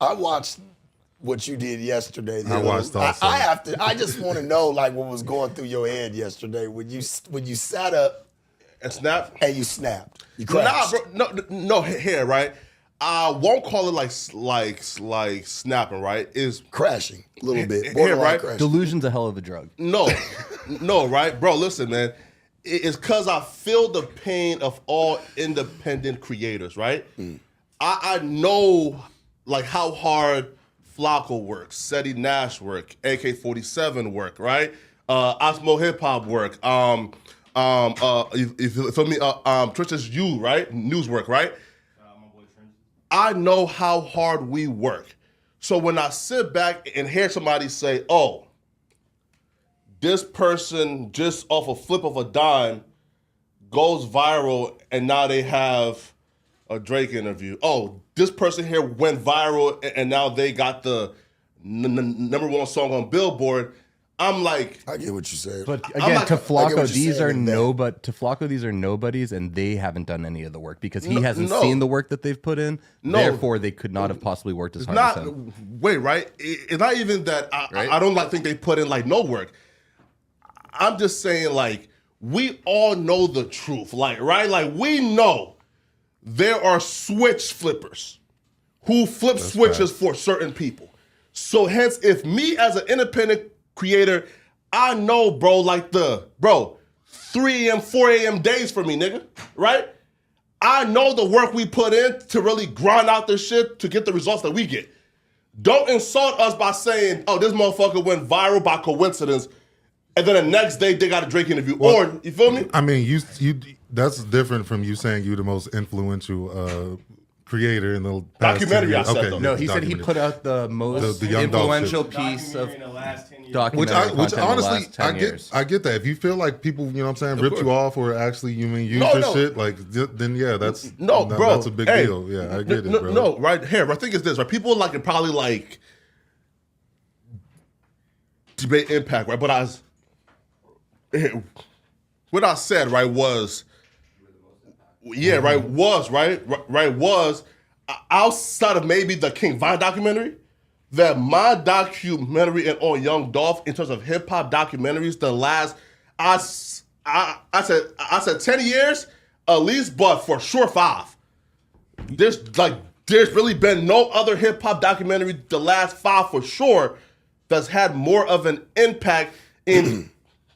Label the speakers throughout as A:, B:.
A: I watched what you did yesterday.
B: I watched also.
A: I just want to know like what was going through your head yesterday when you sat up
C: and snapped.
A: And you snapped. You crashed.
C: Nah, bro. No. Here, right. I won't call it like snapping, right? Is
A: crashing a little bit.
C: Here, right?
A: Crashing.
D: Delusion's a hell of a drug.
C: No, right, bro. Listen, man. It's because I feel the pain of all independent creators, right? I know like how hard Flakko works, Seti Nash work, AK-47 work, right? Osmo Hip Hop work. For me, Trisha's You, right? News work, right? I know how hard we work. So when I sit back and hear somebody say, oh, this person just off a flip of a dime goes viral and now they have a Drake interview. Oh, this person here went viral and now they got the number one song on Billboard. I'm like,
A: I get what you say.
D: But again, to Flakko, these are nobodies, and they haven't done any of the work because he hasn't seen the work that they've put in. Therefore, they could not have possibly worked as hard as him.
C: Wait, right? It's not even that I don't think they put in like no work. I'm just saying like we all know the truth, like right? Like we know there are switch flippers who flip switches for certain people. So hence, if me as an independent creator, I know, bro, like 3 a.m., 4 a.m. days for me, nigga, right? I know the work we put in to really grind out this shit to get the results that we get. Don't insult us by saying, oh, this motherfucker went viral by coincidence, and then the next day they got a Drake interview. Well, or, you feel me?
B: I mean, you that's different from you saying you the most influential creator in the past
C: documentary. I said though.
D: No, he said he put out the most
B: the
D: influential piece of documentary
B: which honestly,
D: I
B: get that. If you feel like people, you know what I'm saying, ripped you off or actually use your shit, like then yeah, that's
C: bro,
B: that's a big deal. Yeah, I get it, bro.
C: No, right here. I think it's this, right? People like it probably like debate impact, right? But what I said, right, was was outside of maybe the King Von documentary, that my documentary and on Young Dolph in terms of hip hop documentaries, the last I said 10 years at least, but for sure 5. There's really been no other hip hop documentary the last 5 for sure that's had more of an impact in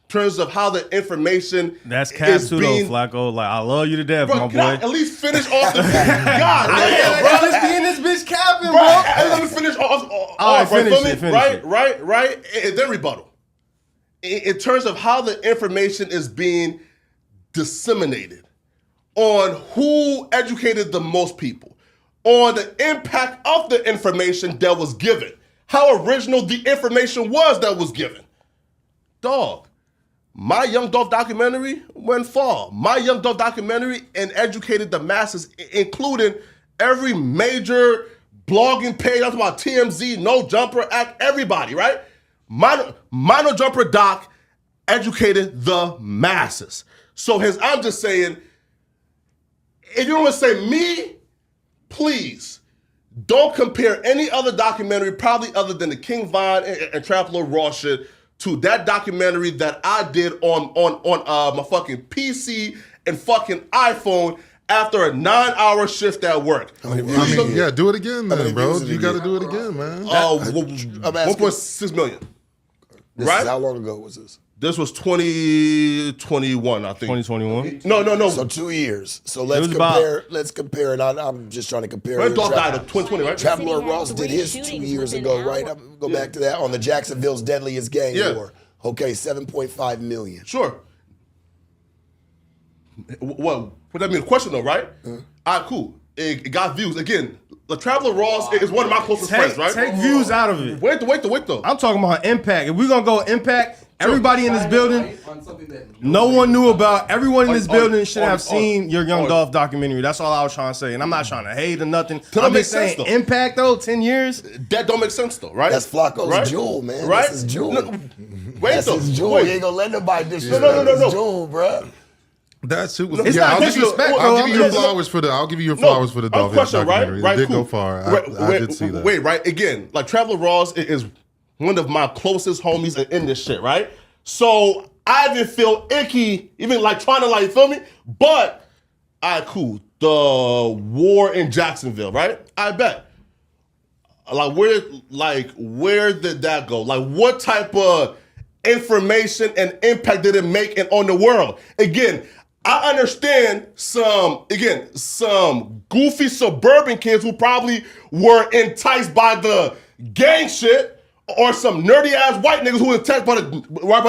C: terms of how the information
E: that's cap too though, Flakko. Like I love you to death,
C: bro,
E: my boy.
C: Can I at least finish off the God damn, bro.
D: Let's be in this bitch capping,
C: bro. Let me finish off.
E: All right, finish it.
C: Right. And then rebuttal. In terms of how the information is being disseminated, on who educated the most people, on the impact of the information that was given, how original the information was that was given. Dog. My Young Dolph documentary went far. My Young Dolph documentary and educated the masses, including every major blogging page. I'm talking about TMZ, No Jumper Act, everybody, right? My No Jumper doc educated the masses. So I'm just saying, if you want to say me, please don't compare any other documentary, probably other than the King Von and Trap Lord Raw shit, to that documentary that I did on my fucking PC and fucking iPhone after a 9-hour shift at work.
B: I mean, yeah, do it again then, bro. You got to do it again, man.
C: 1.6 million.
A: Right? How long ago was this?
C: This was 2021, I think.
E: 2021?
C: No.
A: So 2 years. So let's compare it. I'm just trying to compare it.
C: Dolph died in 2020, right?
A: Trap Lord Ross did his 2 years ago, right? I'm go back to that on the Jacksonville's Deadliest Gang War. Okay, 7.5 million.
C: Sure. What that mean? A question though, right? All right, cool. It got views. Again, the Traveler Ross is one of my closest friends, right?
E: Take views out of it.
C: Wait though.
E: I'm talking about impact. If we're gonna go impact, everybody in this building, no one knew about. Everyone in this building should have seen your Young Dolph documentary. That's all I was trying to say. And I'm not trying to hate or nothing. I'm just saying impact though, 10 years.
C: That don't make sense though, right?
A: That's Flakko's jewel, man. Right? That's his jewel.
C: Wait
A: That's
C: though.
A: his jewel. He ain't gonna let nobody disrespect his jewel, bro.
B: That shit was.
E: It's
B: Yeah,
E: not
B: I'll give you,
E: disrespect,
B: I'll
E: though.
B: give you your
E: I'm just-
B: flowers for the. I'll give you your flowers for the Dolphin
C: question,
B: documentary.
C: right?
B: It did
C: Cool.
B: go far. I did see that.
C: Wait, right? Again, like Traveler Ross is one of my closest homies in this shit, right? So I didn't feel icky, even like trying to like feel me. But all right, cool. The war in Jacksonville, right? I bet. Where did that go? Like, what type of information and impact did it make on the world? Again, I understand some goofy suburban kids who probably were enticed by the gang shit, or some nerdy ass white niggas who were enticed by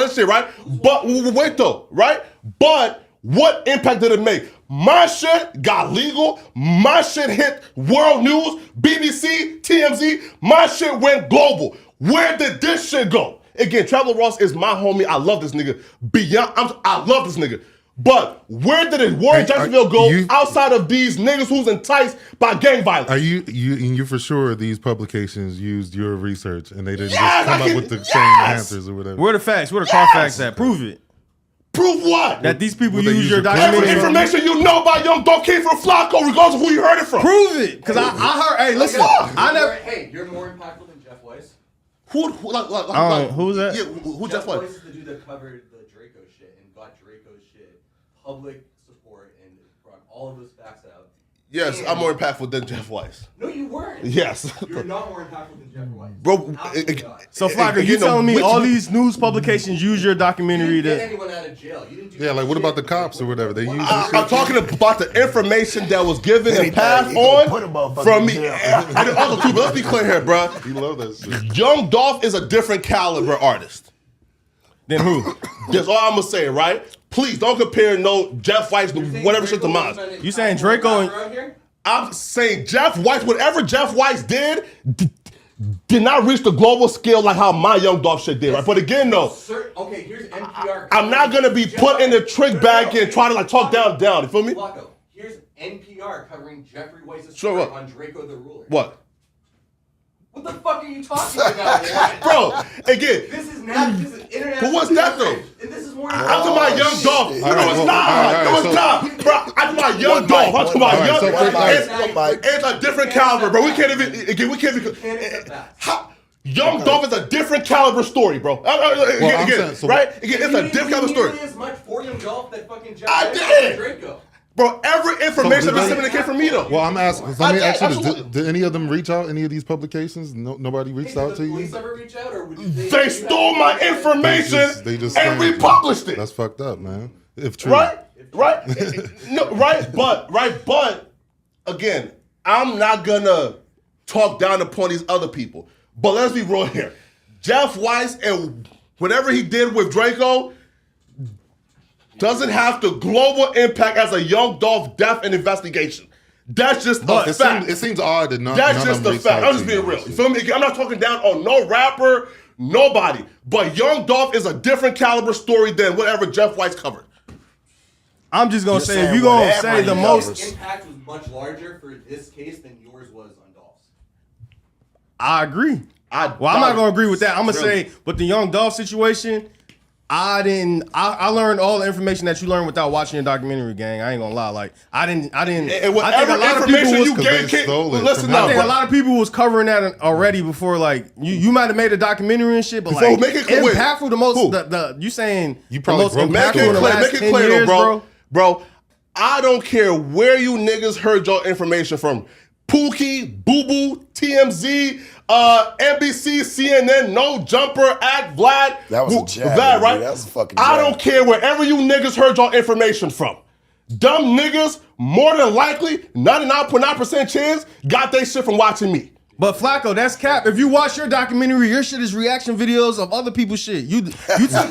C: this shit, right? But wait though, right? But what impact did it make? My shit got legal. My shit hit world news, BBC, TMZ. My shit went global. Where did this shit go? Again, Traveler Ross is my homie. I love this nigga. I love this nigga. But where did it? Where did Jacksonville go outside of these niggas who's enticed by gang violence?
B: Are you for sure these publications used your research and they didn't just come up with the same answers or whatever?
E: Where the facts? Where the car facts at? Prove it.
C: Prove what?
E: That these people
B: They
E: use
B: use
E: your
B: your
E: documentary.
C: Every information you know about Young Dolph came from Flakko, regardless of who you heard it from.
E: Prove it. Because I heard, hey, listen, I never.
D: Hey, you're more impactful than Jeff Weiss.
C: Who's
E: that?
C: Yeah, who Jeff Weiss?
D: Weiss is the dude that covered the Draco shit and got Draco's shit public support and brought all of those facts out.
C: Yes, I'm more impactful than Jeff Weiss.
D: No, you weren't.
C: Yes.
D: You're not more impactful than Jeff Weiss.
C: Bro,
D: Absolutely not.
E: So, Flakko, you telling me all these news publications use your
D: You
E: documentary
D: didn't get
E: to.
D: anyone out of jail. You didn't do
B: Yeah, like what
D: shit.
B: about the cops or whatever? They use
C: I'm talking about the information that was given and
A: Anything,
C: passed
A: you gonna
C: on
A: put a motherfucker
C: from
A: in
C: me.
A: jail.
C: And also, too, but let's be clear here, bro.
B: You love that shit.
C: Young Dolph is a different caliber artist.
E: Then who?
C: That's all I'm gonna say, right? Please don't compare no Jeff Weiss, whatever shit to mine.
E: You saying Draco and-
D: around here?
C: I'm saying Jeff Weiss, whatever Jeff Weiss did not reach the global scale like how my Young Dolph shit did, right? But again, though,
D: Okay, here's NPR.
C: I'm not gonna be put in the trick bag and try to like talk down. You feel me?
D: Flakko, here's NPR covering Jeffrey Weiss's
C: Sure,
D: story
C: what?
D: on Draco the Ruler.
C: What?
D: What the fuck are you talking about, man?
C: Bro, again,
D: This is international.
C: But what's that, though?
D: And this is more.
C: I'm talking about Young Dolph.
A: shit.
C: No, it's not. No, it's not. Bro, I'm talking about Young Dolph. I'm talking about Young Dolph. It's a different caliber, bro. We can't even. Young Dolph is a different caliber story, bro. Again, right? Again, it's a different caliber story.
D: As much for Young Dolph that fucking Jeff
C: I
D: Weiss
C: did.
D: Draco.
C: Bro, every information
B: So did
C: that's
B: they-
C: coming came from me, though.
B: Well, I'm asking. Let me ask you this:
C: absolutely.
B: did any of them reach out? Any of these publications? Nobody reached
D: Hey,
B: out
D: did
B: to
D: the
B: you.
D: police ever reach out, or would
C: They stole my information
B: They just
C: and
B: saying-
C: republished it.
B: That's fucked up, man. If true,
C: Right? No, right? But again, I'm not gonna talk down upon these other people. But let's be real here. Jeff Weiss and whatever he did with Draco doesn't have the global impact as a Young Dolph death and investigation. That's just a fact.
B: It seems odd that none
C: That's
B: of
C: just
B: them
C: a
B: reached
C: fact.
B: out
C: I'm just
B: to you.
C: being real. You feel me? I'm not talking down on no rapper, nobody. But Young Dolph is a different caliber story than whatever Jeff Weiss covered.
E: I'm just gonna
A: You're
E: say,
A: saying
E: if you're gonna
A: whatever
E: say the
A: he
E: most,
A: covers.
D: Impact was much larger for this case than yours was on Dolph's.
E: I agree. I'm not gonna agree with that. I'm gonna say, but the Young Dolph situation, I learned all the information that you learned without watching your documentary, gang. I ain't gonna lie. Like I didn't.
C: And
E: I think
C: whatever
E: a lot of
C: information
E: people
C: you
E: was.
C: gave,
B: they stole it
C: listen
B: from
C: up,
E: I think
C: bro.
E: a lot of people was covering that already before. Like you might have made a documentary and shit, but
C: Before,
E: like
C: make it clear.
E: impactful. The most.
C: Who?
E: The you saying
B: You
E: the
B: probably
E: most
B: broke that
E: impactful in the
B: story.
E: last
C: Make it
E: 10
C: clear,
E: years,
C: though, bro. I don't care where you niggas heard your information from. Pookie, Boo Boo, TMZ, NBC, CNN, No Jumper, Act Vlad.
A: That was a jab,
C: Vlad,
A: dude.
C: right?
A: That was a fucking
C: I
A: jab.
C: don't care wherever you niggas heard your information from. Dumb niggas, more than likely, 99.9% chance, got they shit from watching me.
E: But Flakko, that's cap. If you watch your documentary, your shit is reaction videos of other people's shit. You took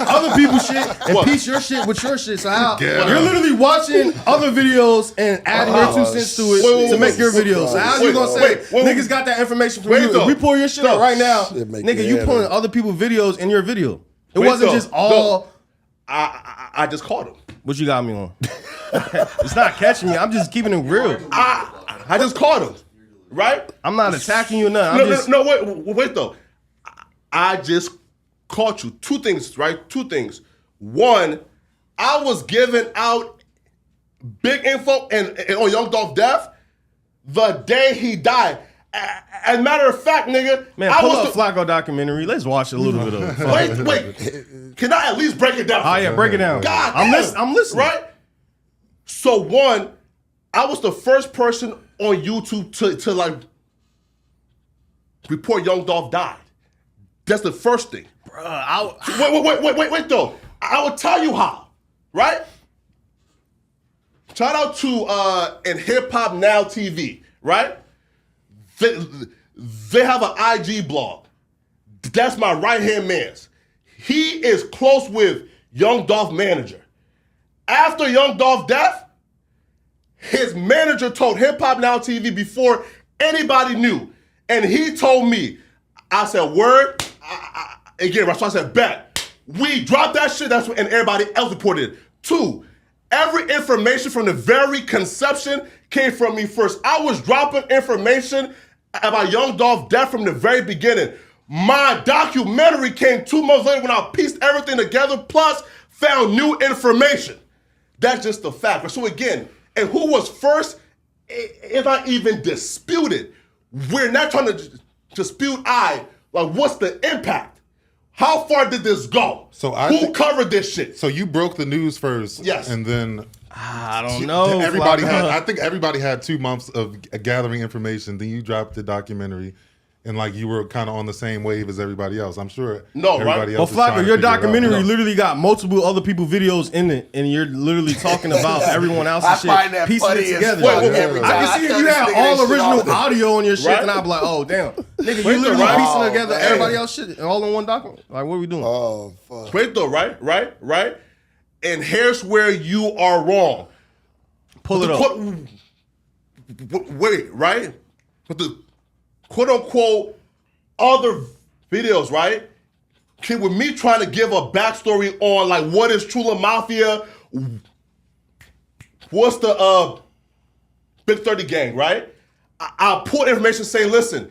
E: other people's shit and
C: What?
E: piece your shit with your shit. So how
B: Get
E: you're
B: him.
E: literally watching other videos and adding your 2 cents to it
C: Wait,
E: to make your
A: wait,
E: videos. So how you
C: wait,
E: gonna say
C: wait,
E: niggas got that information from
C: wait,
E: you?
C: though.
E: If we pull your shit up
C: Though.
E: right now,
A: Shit make
E: nigga,
A: your
E: you
A: head
E: pulling
A: hurt.
E: other people's videos in your video. It
C: Wait,
E: wasn't
C: though.
E: just all.
C: I just caught him.
E: What you got me on? It's not catching me. I'm just keeping it real.
C: I just caught him. Right?
E: I'm not attacking you or nothing. I'm just.
C: No, wait though. I just caught you. 2 things, right? 2 things. One, I was giving out big info and on Young Dolph death the day he died. As a matter of fact, nigga,
E: man, pull up Flakko documentary. Let's watch a little bit of it.
C: Wait. Can I at least break it down?
E: Oh yeah, break it down.
C: God,
E: I'm listening.
C: Right? So one, I was the first person on YouTube to like report Young Dolph died. That's the first thing.
E: Bruh,
C: wait though. I will tell you how, right? Shout out to and Hip Hop Now TV, right? They have an IG blog. That's my right-hand man's. He is close with Young Dolph manager. After Young Dolph death, his manager told Hip Hop Now TV before anybody knew. And he told me, I said, word, again, so I said, bet. We dropped that shit, that's what, and everybody else reported it. 2, every information from the very conception came from me first. I was dropping information about Young Dolph death from the very beginning. My documentary came 2 months later when I pieced everything together, plus found new information. That's just the fact. So again, and who was first, if I even disputed, we're not trying to dispute like what's the impact? How far did this go?
B: So
C: who covered this shit?
B: So you broke the news first.
C: Yes.
B: And then
E: I don't know.
B: I think everybody had 2 months of gathering information. Then you dropped the documentary, and like you were kind of on the same wave as everybody else. I'm sure.
C: No,
B: everybody
C: right?
B: else
E: Well,
B: is trying
E: Flakko,
B: to
E: your
B: figure it out.
E: documentary literally got multiple other people videos in it, and you're literally talking about everyone else's
A: I
E: shit,
A: find that
E: piecing
A: funny
E: it
A: as
E: together.
A: fuck
C: Wait,
A: every
E: I
A: time.
E: can see if
A: tell
E: you
A: this
E: had
A: nigga
E: all
A: this shit
E: original
A: the-
E: audio on your shit,
C: Right?
E: then I'd be like, oh damn, nigga, you
C: Wait,
E: literally
C: right?
E: piecing together
A: Oh,
E: everybody
A: man.
E: else shit all in one document. Like, what are we doing?
A: Oh, fuck.
C: Wait though, right? And here's where you are wrong.
E: Pull it up.
C: Wait, right? But the quote unquote other videos, right? With me trying to give a backstory on like what is Trula Mafia, what's the Big 30 gang, right? I'll put information saying, listen,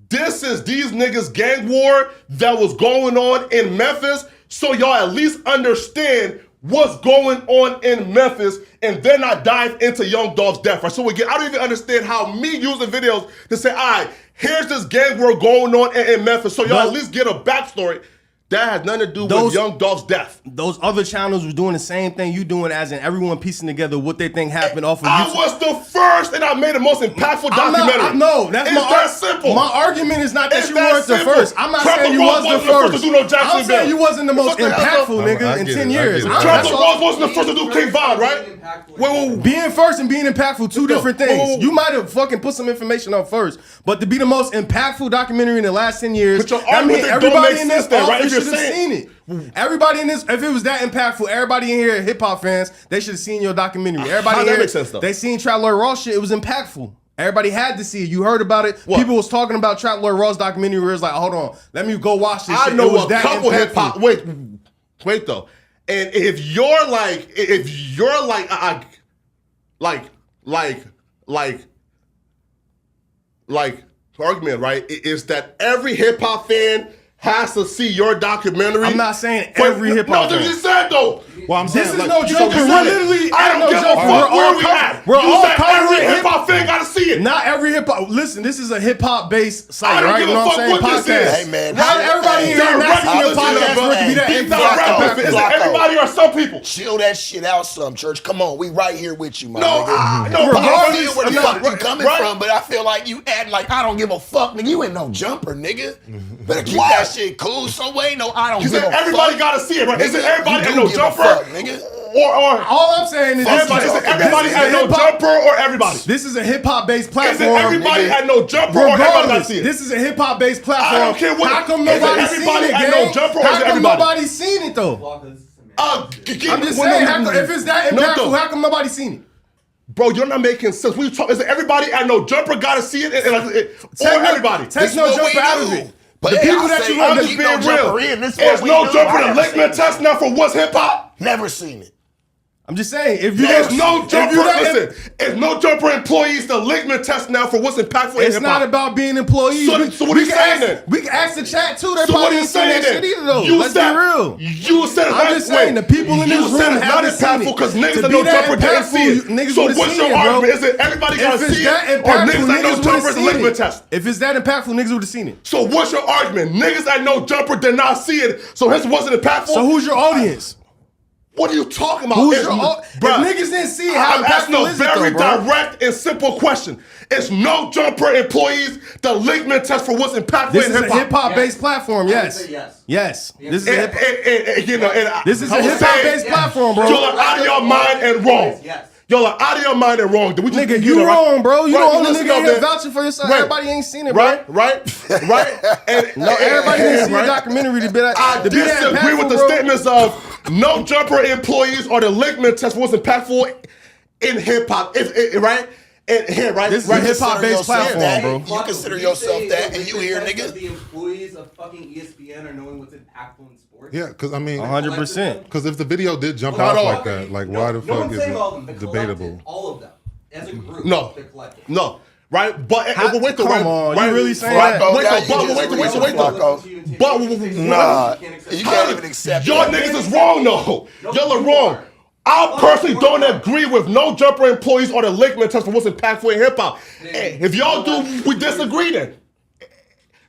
C: this is these niggas gang war that was going on in Memphis, so y'all at least understand what's going on in Memphis, and then I dive into Young Dolph's death, right? So again, I don't even understand how me using videos to say, all right, here's this gang war going on in Memphis, so y'all at least get a backstory. That has nothing to do with Young Dolph's death.
E: Those other channels were doing the same thing you doing, as in everyone piecing together what they think happened off of
C: I
E: YouTube.
C: was the first, and I made the most impactful documentary.
E: No, that's
C: it's
E: that
C: simple.
E: My argument is not that
C: It's
E: you
C: that
E: weren't the
C: simple.
E: first. I'm not
C: Trevor
E: saying you
C: Rose
E: was the
C: wasn't the first
E: first.
C: to do no
E: I'm
C: Jacksonville.
E: saying you wasn't the most
C: What the hell?
E: impactful,
B: I
E: nigga, in
B: get
E: 10
B: it, I
E: years.
B: get it.
C: Trevor
E: That's all.
C: Rose wasn't the first to do King Von, right? Wait.
E: Being first and being impactful, two different things.
C: whoa.
E: You might have fucking put some information up first, but to be the most impactful documentary in the last 10 years,
C: But your
E: I mean,
C: argument don't
E: everybody
C: make
E: in this
C: sense then, right?
E: office
C: If
E: should
C: you're
E: have
C: saying-
E: seen it. Everybody in this, if it was that impactful, everybody in here, hip hop fans, they should have seen your documentary. Everybody
C: How
E: in
C: that
E: here,
C: make sense, though?
E: they seen Trap Lord Ross shit. It was impactful. Everybody had to see it. You heard about it.
C: What?
E: People was talking about Trap Lord Ross documentary where it's like, hold on, let me go watch this
C: I
E: shit.
C: know
E: It was
C: a
E: that
C: couple
E: impactful.
C: hip hop. Wait though. And if you're like argument, right? Is that every hip hop fan has to see your documentary?
E: I'm not saying every hip hop
C: No,
E: fan.
C: you said though.
B: Well, I'm
E: This
B: saying,
E: is
B: like,
E: no joke.
C: You
E: We're
C: said it.
E: literally,
C: I don't
E: no
C: give a
E: joke.
C: fuck where we at.
E: We're
C: You
E: all
C: said
E: covering
C: every
E: hip
C: hip hop fan gotta see it.
E: Not every hip hop. Listen, this is a hip hop based site,
C: I don't
E: right?
C: give
E: You
C: a
E: know what
C: fuck
E: I'm saying?
C: what this is.
A: Hey, man.
E: How everybody in here not seeing your podcast for it to be that
C: He's not
E: impactful?
C: rapping. Is it everybody or some people?
A: Chill that shit out some, church. Come on, we right here with you, my
C: No,
A: nigga.
C: no,
A: I feel where the
C: no,
A: fuck you coming
C: right?
A: from, but I feel like you act like I don't give a fuck, nigga. You ain't no jumper, nigga. Better keep that shit cool. So ain't no I don't
C: You
A: give
C: said
A: a
C: everybody
A: fuck.
C: gotta see it, right? Is it
A: Nigga,
C: everybody
A: you
C: and
A: do
C: no
A: give a
C: jumper?
A: fuck, nigga.
C: Or
E: All I'm saying is
C: everybody, is it everybody
E: this is
C: had
E: a
C: no
E: hip-hop-
C: jumper or everybody?
E: This is a hip hop based
C: Is
E: platform.
C: it everybody
A: nigga.
C: had no jumper or everybody gotta
E: Regardless,
C: see it?
E: this is a hip hop based platform.
C: I don't care what-
E: How come
C: is it
E: nobody's seen
C: everybody
E: it,
C: had
E: gang?
C: no jumper or is
E: How
C: it
E: come
C: everybody?
E: nobody's seen it though? I'm just saying, if it's that
C: No,
E: impactful,
C: though.
E: how come nobody's seen it?
C: Bro, you're not making sense. We talk. Is it everybody had no jumper gotta see it, or everybody?
E: Take no jumper out of it.
A: But
E: The
A: hey,
E: people
A: I
E: that
A: say,
E: you
A: I'm
E: want to
A: just
C: being
A: no jumper
C: real.
A: in. This is
C: There's
A: what we
C: no
A: do.
C: jumper
A: I
C: to
A: never
C: lick me a
A: seen
C: test now for what's hip hop.
A: Never seen it.
E: I'm just saying, if you
C: There's no jumper. Listen, there's no jumper employees to ligament test now for what's impactful.
E: It's not about being employees.
C: So what are you saying then?
E: We can ask the chat too. They're
C: So what
E: probably
C: are you
E: ain't seen that
C: saying
E: shit
C: then?
E: either though. Let's be real.
C: You said it.
E: I'm just saying the people in this room
C: said it's not
E: haven't seen
C: impactful
E: it.
C: because niggas
E: To
C: that
E: be
C: know
E: that
C: jumper didn't
E: impactful,
C: see it.
E: niggas
C: So
E: would've
C: what's
E: seen
C: your
E: it, bro.
C: argument? Is it everybody
E: If
C: gotta
E: it's
C: see
E: that
C: it, or
E: impactful,
C: niggas that know
E: niggas
C: jumpers
E: would've
C: and
E: seen
C: ligament
E: it.
C: test?
E: If it's that impactful, niggas would have seen it.
C: So what's your argument? Niggas that know jumper did not see it, so hence wasn't impactful.
E: So who's your audience?
C: What are you talking about?
E: Who's
C: It's-
E: your
C: bruh,
E: if niggas didn't see it, how
C: I'm asking
E: impactful
C: a
E: is it
C: very
E: though, bro?
C: direct and simple question. It's no jumper employees the ligament test for what's impactful
E: This
C: in
E: is a
C: hip-hop.
E: hip hop based platform.
F: I would
E: Yes.
F: say yes.
E: Yes. This is a hip. This is
C: I
E: a
C: would
E: hip hop
C: say
E: based platform, bro.
C: Y'all are out of your mind and wrong.
F: Yes.
C: Y'all are out of your mind and wrong. Did we just
E: Nigga,
C: get
E: you
C: it right?
E: wrong, bro. You
C: Right,
E: the only
C: listen
E: nigga
C: up
E: in here
C: there.
E: vouching for yourself.
C: Right.
E: Everybody ain't seen it, bro.
C: Right. And,
E: No, everybody didn't see
C: right.
E: a documentary to be that.
C: I
E: to be that
C: disagree with the
E: impactful, bro.
C: statements of no jumper employees or the ligament test was impactful in hip hop. Right? And here, right?
E: This is
C: right.
E: a hip-hop based
A: Yourself
E: platform,
A: that,
E: bro.
A: You consider yourself that, and you hear, nigga.
F: The employees of fucking ESPN are knowing what's impactful in sports.
B: Yeah, because I mean,
E: 100%.
B: because if the video did jump
C: Not
B: off
C: all.
B: like that, like why the
F: No
B: fuck
F: one's
B: is
F: saying all of them.
B: it
F: The
B: debatable?
F: collective, all of them. As a group.
C: No.
F: They're collective.
C: No. Right? But wait,
E: Come
C: right,
E: on,
C: right,
E: you really saying
C: right,
E: that?
C: Wait,
A: Now
C: though,
A: you just
C: wait,
A: Flakko.
C: though. But
A: Nah, you can't even accept
C: y'all
A: that.
C: niggas is wrong though. Y'all are wrong. I personally don't agree with no jumper employees or the ligament test for what's impactful in hip hop. If y'all do, we disagree then.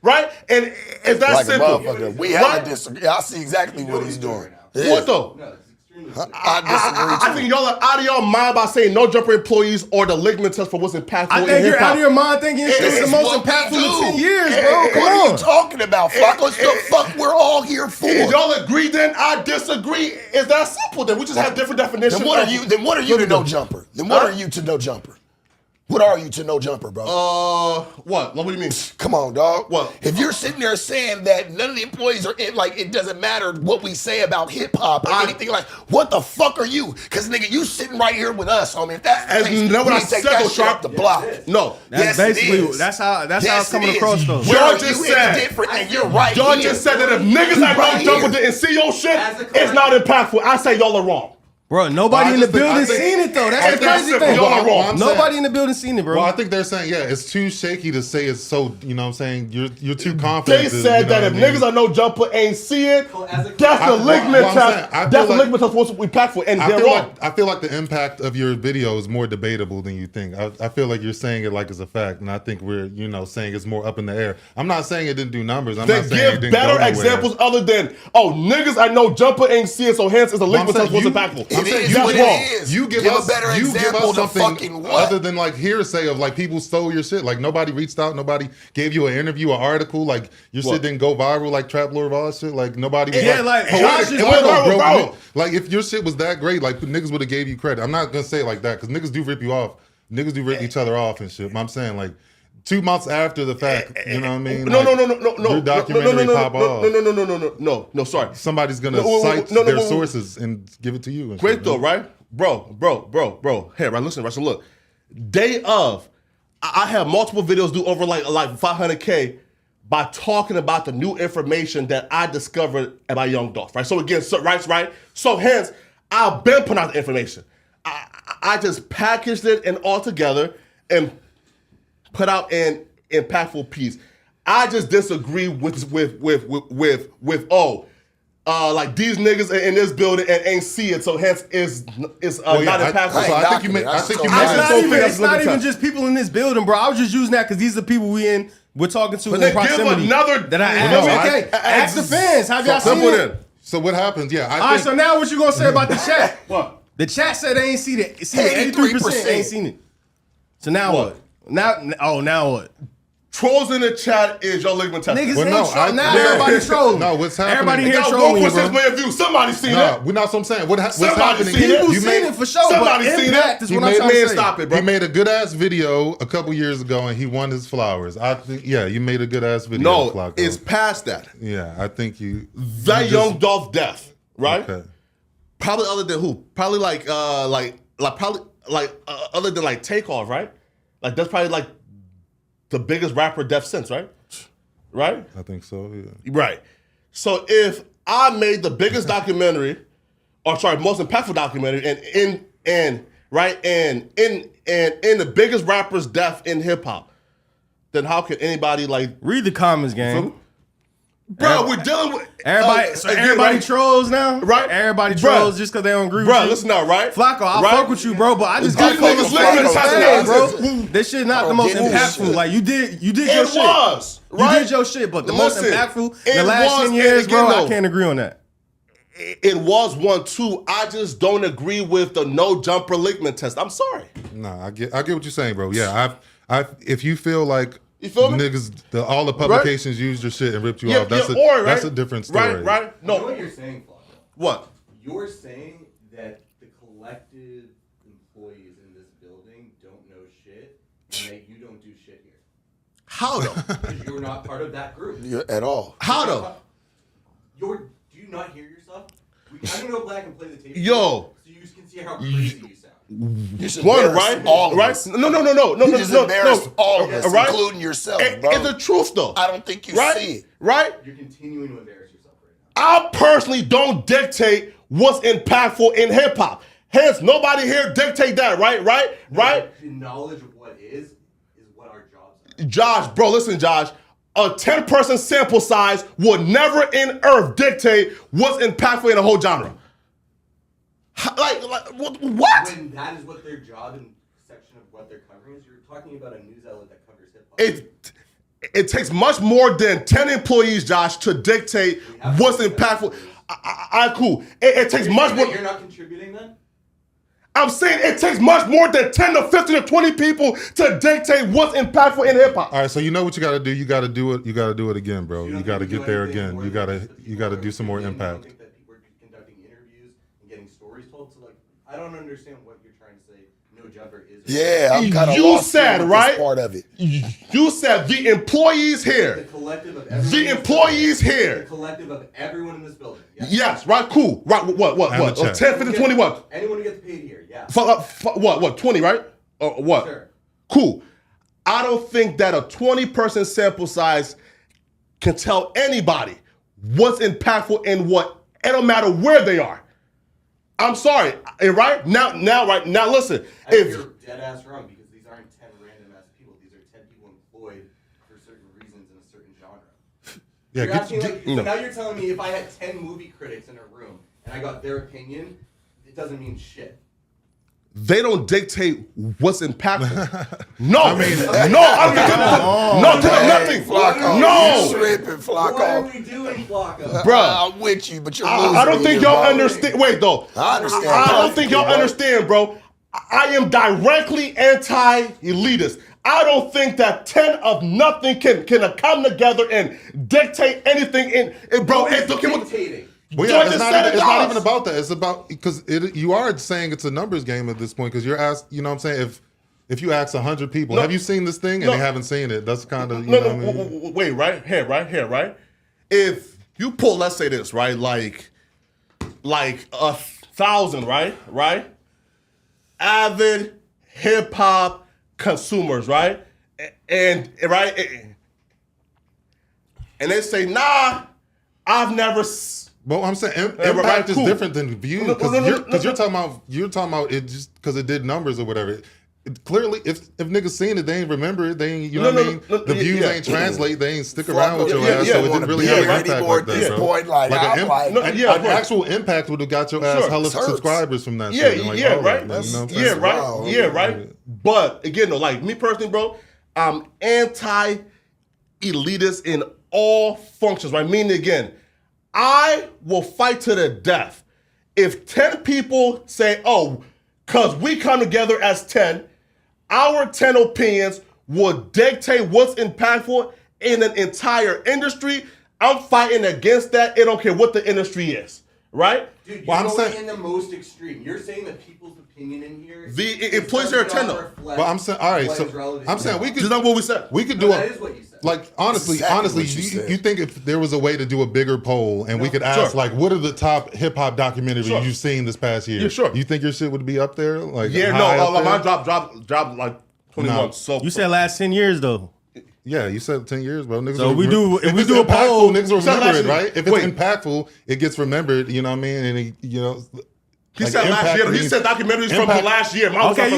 C: Right? And it's that
A: Like a
C: simple.
A: motherfucker. We have to disagree. I see exactly what he's doing.
C: What though?
F: No, it's extremely clear.
A: I disagree too.
C: I think y'all are out of your mind by saying no jumper employees or the ligament test for what's impactful
E: I
C: in
E: think you're
C: hip hop.
E: out of your mind thinking it's
A: It's
E: the most
A: what we
E: impactful
A: do.
E: in 10 years, bro.
A: What
E: Come
A: are you
E: on.
A: talking about, Flakko? It's the fuck we're all here for.
C: If y'all agree, then I disagree. It's that simple. Then we just have different definitions.
A: Then what are you? Then what are you to no jumper? Then what
C: Huh?
A: are you to no jumper? What are you to no jumper, bro?
C: What? What do you mean?
A: Come on, dog.
C: What?
A: If you're sitting there saying that none of the employees are in, like, it doesn't matter what we say about hip hop or anything, like, what the fuck are you? Because nigga, you sitting right here with us, homie. If that's the
C: And
A: case,
C: know what
A: we
C: I
A: need to take
C: said,
A: that
C: though,
A: shit
C: Sharp?
A: up the block.
C: No.
E: That's
A: Yes, it
E: basically
A: is.
E: that's how it's
A: Yes,
E: coming
A: it is.
E: across though.
C: Y'all
A: Y'all
C: just
A: you
C: said-
A: is different, and you're right.
C: Y'all
A: here.
C: just said that if niggas that
A: right
C: know jumper
A: here.
C: didn't see your shit,
F: As a
C: it's not impactful. I say y'all are wrong.
E: Bro, nobody
B: I
E: in the
B: just think-
E: building
B: I think-
E: seen it though.
C: I
E: That's the
C: think
E: crazy
C: that's
E: thing.
C: simple. Y'all are wrong.
B: I'm
E: Nobody
B: saying-
E: in the building seen it, bro.
B: Well, I think they're saying, yeah, it's too shaky to say it's so, you know what I'm saying? You're too confident.
C: They
B: to,
C: said
B: you know
C: that if
B: what I mean?
C: niggas that know jumper ain't see it,
F: As a-
C: that's the
F: I-
C: ligament
B: well, I'm
C: test.
B: saying, I feel
C: That's the
B: like-
C: ligament test supposed to be impactful, and
B: I
C: they're
B: feel
C: wrong.
B: like the impact of your video is more debatable than you think. I feel like you're saying it like it's a fact, and I think we're saying it's more up in the air. I'm not saying it didn't do numbers. I'm
C: They
B: not saying it
C: give
B: didn't
C: better
B: go nowhere.
C: examples other than, niggas I know jumper ain't see it, so hence it's a
B: Well, I'm
C: ligament test
B: saying
C: was impactful.
B: I'm saying
A: is
B: you
A: what
B: that's
A: it
B: wrong.
A: is.
B: You give
A: Give a
B: us
A: better
B: you give
A: example
B: us
A: to
B: something
A: fucking what?
B: other than like hearsay of like people stole your shit. Like nobody reached out, nobody gave you an interview, an article. Like your
C: What?
B: shit didn't go viral like Trap Lord Voss shit. Like nobody was
E: Yeah, like,
B: "Hey,
E: Josh
B: it
E: is
B: went
C: viral, bro."
B: Like if your shit was that great, like niggas would have gave you credit. I'm not gonna say it like that because niggas do rip you off. Niggas do rip each other off and shit. But I'm saying like 2 months after the fact, you know what I mean?
C: No,
B: Like,
C: no.
B: Your documentary pop off.
C: No, sorry.
B: Somebody's gonna
C: No,
B: cite
C: no,
B: their
C: no.
B: sources and give it to you. And
C: Great
B: shit,
C: though,
B: man.
C: right? Bro. Hey, right, listen, right, so look. Day of, I have multiple videos do over like 500K by talking about the new information that I discovered about Young Dolph, right? So again, right? So hence, I've been putting out the information. I just packaged it and all together and put out an impactful piece. I just disagree with like these niggas in this building and ain't see it, so hence is not impactful.
B: So I think you made. I think you made
E: It's
B: it.
E: not
C: so
E: even,
C: big,
E: it's not
C: that's
E: even
C: tough.
E: just people in this building, bro. I was just using that because these are the people we're talking to
C: But
E: in
C: then give
E: proximity.
C: another-
E: that I
C: No,
E: asked.
B: I-
E: Okay, ask the fans. Have y'all seen
C: Simple
E: it?
C: then.
B: So what happens? Yeah, I
E: All right,
B: think.
E: so now what you gonna say about the chat?
C: What?
E: The chat said they ain't seen it. 83% ain't seen it. So now what? Now what?
C: Trolls in the chat is your ligament test.
E: Niggas
B: Well,
E: ain't
B: no,
E: trolling. Now
B: no.
E: everybody's trolling.
B: No, what's happening-
E: Everybody here
C: Got
E: trolling,
C: 1.6
E: bro.
C: million views. Somebody seen
B: No,
C: it.
B: we're not. So I'm saying what's
C: Somebody
B: happening?
C: seen it.
E: People
C: You
E: seen it for sure,
C: somebody
E: but
C: seen
E: impact
C: it.
E: is what I'm trying to say.
C: Stop it, bro.
B: He made a good ass video a couple years ago, and he won his flowers. I think, yeah, you made a good ass video.
C: No,
B: Flakko.
C: it's past that.
B: yeah. I think you.
C: That
B: you
C: Young Dolph death, right?
B: Okay.
C: Probably other than who? Probably other than like Takeoff, right? Like that's probably like the biggest rapper death since, right?
B: I think so. Yeah.
C: Right. So if I made the biggest documentary most impactful documentary, and in the biggest rapper's death in hip hop, then how can anybody like
E: read the comments, gang?
C: Bro, we're dealing with
E: everybody. Everybody trolls now,
C: right?
E: Everybody trolls just because they don't agree with you.
C: Listen out, right?
E: Flakko, I'll fuck with you, bro, but I just
C: These
E: got
C: niggas living in
E: Flakko, bro.
C: Texas.
E: This shit not the most impactful. Like you did your shit. You did your shit, but the most impactful in the last 10 years, bro, I can't agree on that.
C: It was 1-2. I just don't agree with the no jumper ligament test. I'm sorry.
B: Nah, I get what you're saying, bro. Yeah, if you feel like
C: you feel me?
B: Niggas, all the publications used your shit and ripped you off. That's a different story.
C: Right. No.
F: You know what you're saying, Flakko?
C: What?
F: You're saying that the collective employees in this building don't know shit, and that you don't do shit here.
C: How though?
F: Because you're not part of that group.
A: At all.
C: How though?
F: Do you not hear yourself? I'm gonna go back and play the tape.
C: Yo.
F: So you can see how crazy you sound.
C: One, right?
A: All
C: right? No.
A: You just embarrassed all of us,
C: right?
A: including yourself, bro.
C: It's the truth, though.
A: I don't think you
C: right?
A: see it.
C: Right?
F: You're continuing to embarrass yourself right now.
C: I personally don't dictate what's impactful in hip hop. Hence, nobody here dictate that, right? Right?
F: The knowledge of what is what our jobs are.
C: Josh, bro, listen, Josh. A 10-person sample size would never in earth dictate what's impactful in a whole genre. Like what?
F: When that is what their job and section of what they're covering is, you're talking about a news outlet that covers hip hop.
C: It takes much more than 10 employees, Josh, to dictate what's impactful. Cool. It takes much more.
F: You're not contributing then?
C: I'm saying it takes much more than 10 to 15 to 20 people to dictate what's impactful in hip hop.
B: All right, so you know what you got to do. You got to do it. You got to do it again, bro. You got to get there again. You got to do some more impact.
F: I don't understand what you're trying to say. No jumper is.
A: Yeah, I'm kind of
C: you
A: lost
C: said
A: with
C: right.
A: This part of it.
C: You said the employees here.
F: The collective of everyone.
C: The employees here.
F: The collective of everyone in this building.
C: Yes, right. Cool. Right. What? 10, 15, 20. What?
F: Anyone who gets paid here. Yeah.
C: What? 20, right? Or what?
F: Sure.
C: Cool. I don't think that a 20-person sample size can tell anybody what's impactful and what. It don't matter where they are. I'm sorry, right? Now, listen.
F: You're dead ass wrong because these aren't 10 random ass people. These are 10 people employed for certain reasons in a certain genre.
B: Yeah,
F: so now you're telling me if I had 10 movie critics in a room and I got their opinion, it doesn't mean shit.
C: They don't dictate what's impactful. No,
B: I mean,
C: nothing.
A: Flakko,
C: No,
A: you tripping, Flakko.
F: What are we doing, Flakko?
C: bro.
A: I'm with you, but you're losing.
C: I don't think
A: me,
C: y'all
A: bro.
C: understand. Wait, though.
A: I understand.
C: I don't think y'all
A: bro.
C: understand, bro. I am directly anti-elitist. I don't think that 10 of nothing can come together and dictate anything. Bro, it's
F: dictating.
B: Well, yeah, it's not even about that. It's about because you are saying it's a numbers game at this point because you're asked. You know what I'm saying? If you ask 100 people, have you seen this thing, and they haven't seen it, that's kind of what I mean?
C: Wait, right here, right. If you pull, let's say this, right, like 1,000, right, avid hip hop consumers, right, and they say, nah, I've never.
B: But I'm saying impact is different than view because you're talking about it just because it did numbers or whatever. Clearly, if niggas seen it, they ain't remember it. They ain't, you know what I mean? The views ain't translate. They ain't stick around with your ass, so it didn't really have an impact like that, bro. An actual impact would have got your ass hella subscribers from that.
C: Right. But again, though, like me personally, bro, I'm anti-elitist in all functions. Right? Meaning again. I will fight to the death. If 10 people say, oh, because we come together as 10, our 10 opinions will dictate what's impactful in an entire industry, I'm fighting against that. I don't care what the industry is, right?
F: Dude, you're going in the most extreme. You're saying that people's opinion in here...
C: The employees are 10, though.
B: But I'm saying, all right, so I'm saying we could...
C: That's not what we said.
B: We could do
F: that is what you said.
B: Like, honestly, you think if there was a way to do a bigger poll and we could ask, like, what are the top hip-hop documentaries you've seen this past year?
C: Yeah, sure.
B: You think your shit would be up there? Like,
C: mine dropped like 21. So
E: you said last 10 years, though.
B: Yeah, you said 10 years, bro. Niggas
E: so if we do a
B: poll,
E: poll,
B: niggas will remember it, right? If it's impactful, it gets remembered, you know what I mean? And,
C: He said last year. He said documentaries from the last year. Mine was
E: Okay,